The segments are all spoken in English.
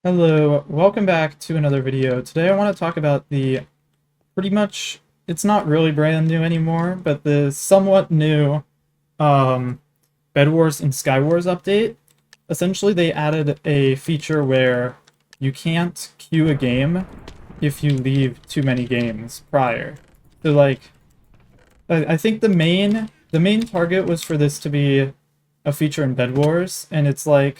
Hello, welcome back to another video. Today I want to talk about the pretty much, it's not really brand new anymore, but the somewhat new Bed Wars and Sky Wars update. Essentially they added a feature where you can't queue a game if you leave too many games prior. So like, I think the main target was for this to be a feature in Bed Wars, and it's like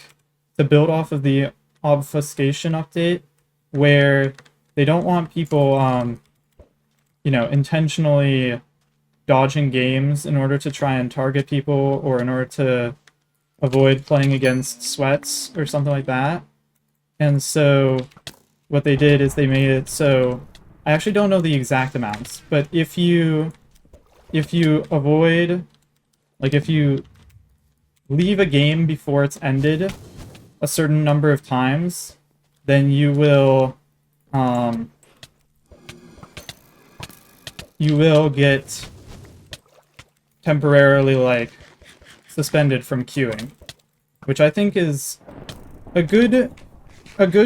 to build off of the obfuscation update where they don't want people intentionally dodging games in order to try and target people or in order to avoid playing against sweats or something like that. And so what they did is they made it so I actually don't know the exact amounts, but if you avoid, like if you leave a game before it's ended a certain number of times, then you will get temporarily like suspended from queuing, which I think is a good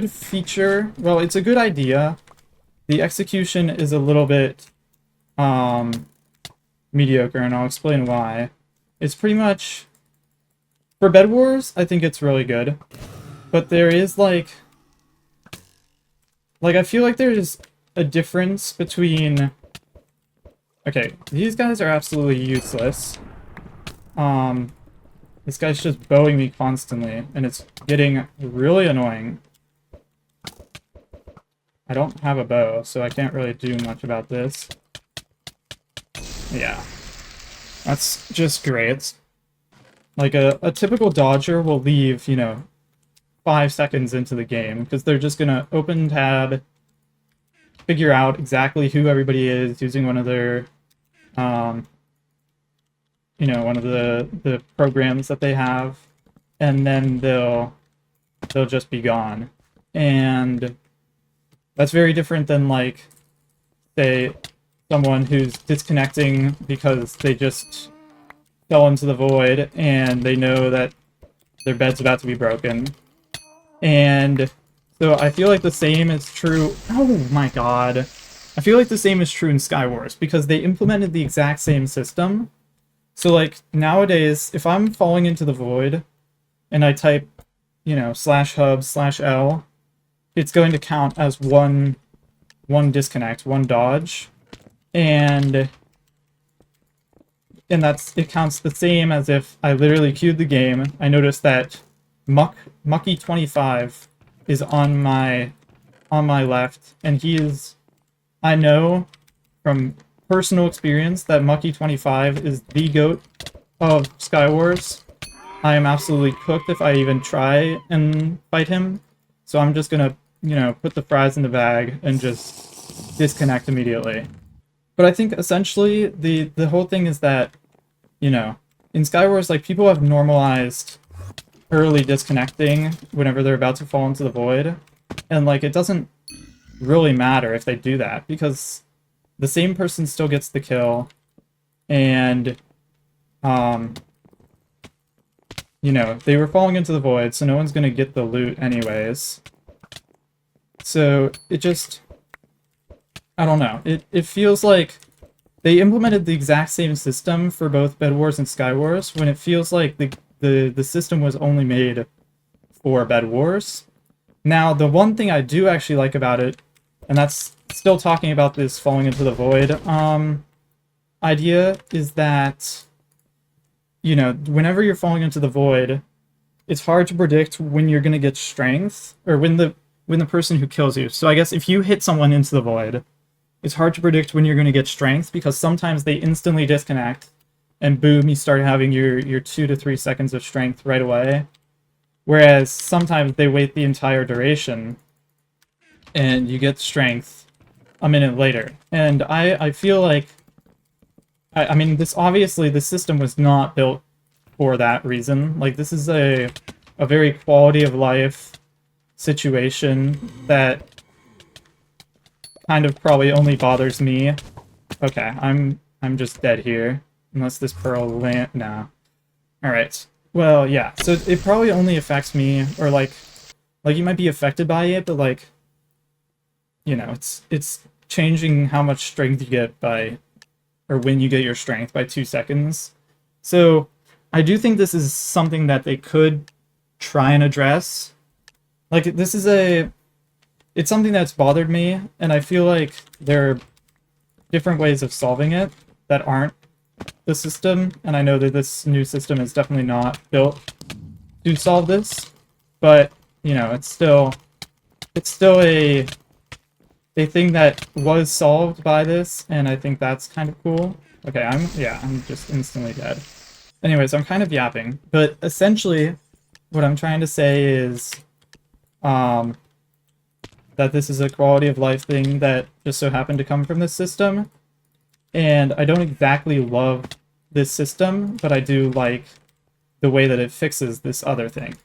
feature. Well, it's a good idea. The execution is a little bit mediocre, and I'll explain why. It's pretty much for Bed Wars, I think it's really good. But there is like I feel like there's a difference between... Okay, these guys are absolutely useless. This guy's just bowing me constantly, and it's getting really annoying. I don't have a bow, so I can't really do much about this. Yeah. That's just great. Like, a typical dodger will leave, 5 seconds into the game, because they're just gonna open tab, figure out exactly who everybody is using one of their, one of the programs that they have, and then they'll just be gone. And that's very different than, like, say, someone who's disconnecting because they just fell into the void and they know that their bed's about to be broken. And so I feel like the same is true... Oh my god. I feel like the same is true in Sky Wars, because they implemented the exact same system. So like, nowadays, if I'm falling into the void and I type, /hub/L, it's going to count as one disconnect, one dodge. And it counts the same as if I literally queued the game. I noticed that Mucky25 is on my left, and I know from personal experience that Mucky25 is the GOAT of Sky Wars. I am absolutely cooked if I even try and fight him, so I'm just gonna, put the fries in the bag and just disconnect immediately. But I think essentially the whole thing is that, in Sky Wars, like, people have normalized early disconnecting whenever they're about to fall into the void. And, like, it doesn't really matter if they do that, because the same person still gets the kill. And, they were falling into the void, so no one's gonna get the loot anyways. So, it just... I don't know. It feels like they implemented the exact same system for both Bed Wars and Sky Wars, when it feels like the system was only made for Bed Wars. Now, the one thing I do actually like about it, and that's still talking about this falling into the void idea, is that, whenever you're falling into the void, it's hard to predict when you're going to get strength, or when the person who kills you. So I guess if you hit someone into the void, it's hard to predict when you're going to get strength, because sometimes they instantly disconnect, and boom, you start having your 2 to 3 seconds of strength right away. Whereas sometimes they wait the entire duration, and you get strength a minute later. And I feel like... I mean, this system was not built for that reason. Like, this is a very quality of life situation that kind of probably only bothers me. Okay, I'm just dead here. Unless this pearl land... Nah. Alright. Well, yeah. So it probably only affects me, or like... Like, you might be affected by it, but like, you know, it's changing how much strength you get by, or when you get your strength by 2 seconds. So I do think this is something that they could try and address. Like, it's something that's bothered me, and I feel like there are different ways of solving it that aren't the system, and I know that this new system is definitely not built to solve this, but, you know, it's still a thing that was solved by this, and I think that's kind of cool. Okay, I'm just instantly dead. Anyways, I'm kind of yapping, but essentially what I'm trying to say is that this is a quality of life thing that just so happened to come from this system, and I don't exactly love this system, but I do like the way that it fixes this other thing.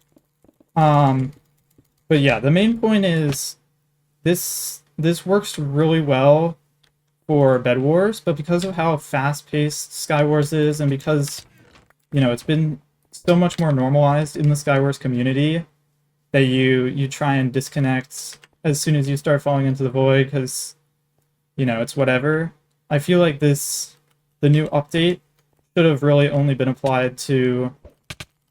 But yeah, the main point is this works really well for Bed Wars, but because of how fast-paced Skywars is, and because, you know, it's been so much more normalized in the Skywars community that you try and disconnect as soon as you start falling into the void, because, you know, it's whatever. I feel like the new update should have really only been applied to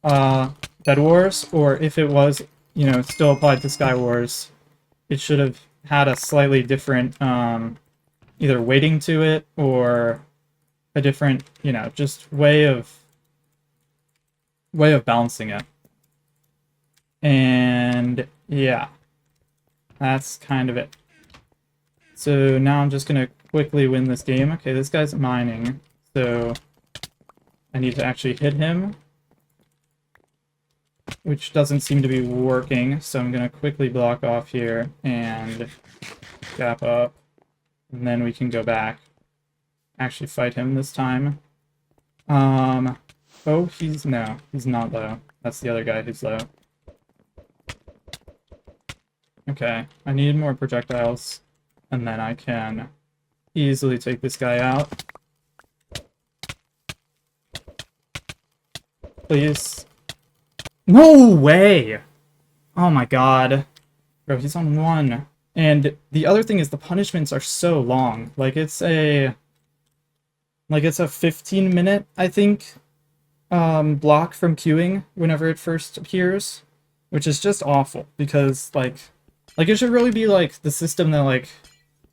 Bed Wars, or if it was, you know, still applied to Skywars, it should have had a slightly different either weighting to it or a different, you know, just way of balancing it. And yeah, that's kind of it. So now I'm just gonna quickly win this game. Okay, this guy's mining, so I need to actually hit him, which doesn't seem to be working, so I'm gonna quickly block off here and gap up, and then we can go back. Actually fight him this time. Oh, he's not low. That's the other guy who's low. Okay, I need more projectiles, and then I can easily take this guy out. Please. No way! Oh my god. Bro, he's on 1. And the other thing is the punishments are so long. Like, it's a 15-minute, I think, block from queuing whenever it first appears, which is just awful, because, like it should really be, like, the system that, like,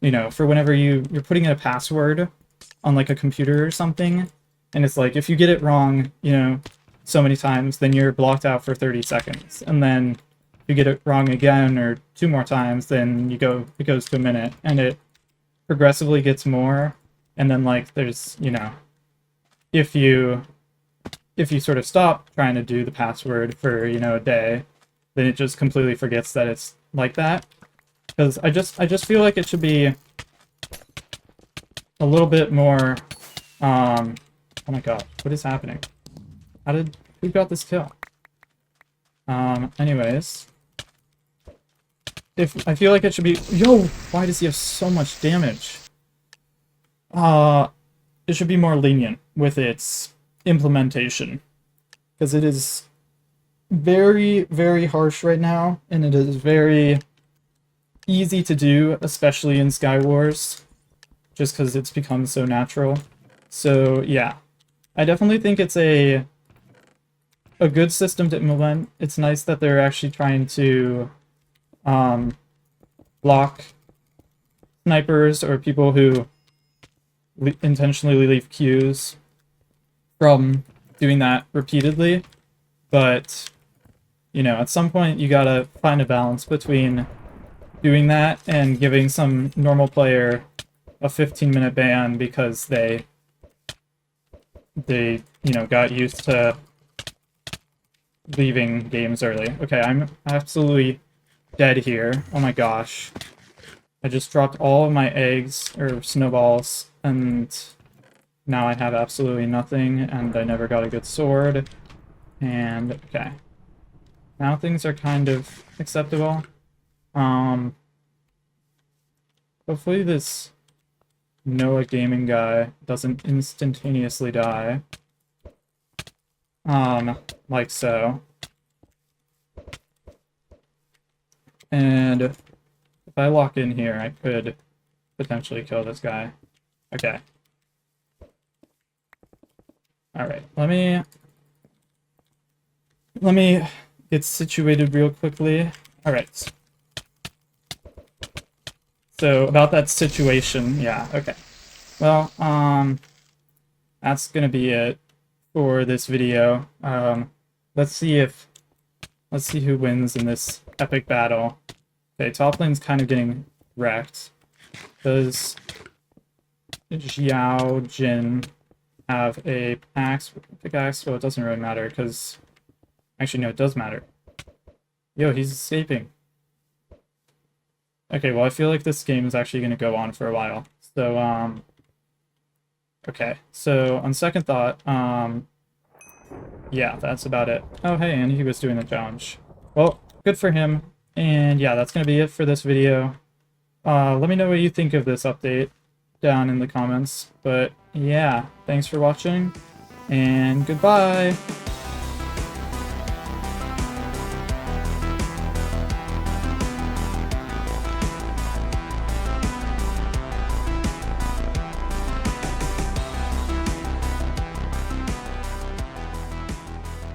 you know, for whenever you're putting in a password on, like, a computer or something, and it's like, if you get it wrong, you know, so many times, then you're blocked out for 30 seconds, and then if you get it wrong again or 2 more times, then it goes to a minute, and it progressively gets more, and then, like, there's, you know, if you sort of stop trying to do the password for, you know, a day, then it just completely forgets that it's like that. Because I just feel like it should be a little bit more, oh my god, what is happening? Who got this kill? Anyways. I feel like it should be, yo, why does he have so much damage? It should be more lenient with its implementation, because it is very, very harsh right now, and it is very easy to do, especially in Skywars, just because it's become so natural. So yeah, I definitely think it's a good system to implement. It's nice that they're actually trying to block snipers or people who intentionally leave queues from doing that repeatedly, but, you know, at some point you gotta find a balance between doing that and giving some normal player a 15-minute ban because they you know, got used to leaving games early. Okay, I'm absolutely dead here. Oh my gosh. I just dropped all of my eggs, or snowballs, and now I have absolutely nothing, and I never got a good sword. And, okay. Now things are kind of acceptable. Hopefully this Noah Gaming guy doesn't instantaneously die. Like so. And if I lock in here, I could potentially kill this guy. Okay. Alright, let me get situated real quickly. Alright. So, about that situation, yeah, okay. Well, that's gonna be it for this video. Let's see who wins in this epic battle. Okay, top lane's kind of getting wrecked. Does Xiao Jin have a pickaxe? Well, it doesn't really matter, because... Actually, no, it does matter. Yo, he's escaping. Okay, well, I feel like this game is actually going to go on for a while. So, okay. So, on second thought, yeah, that's about it. Oh, hey, and he was doing the challenge. Well, good for him. And yeah, that's going to be it for this video. Let me know what you think of this update down in the comments. But yeah, thanks for watching, and goodbye!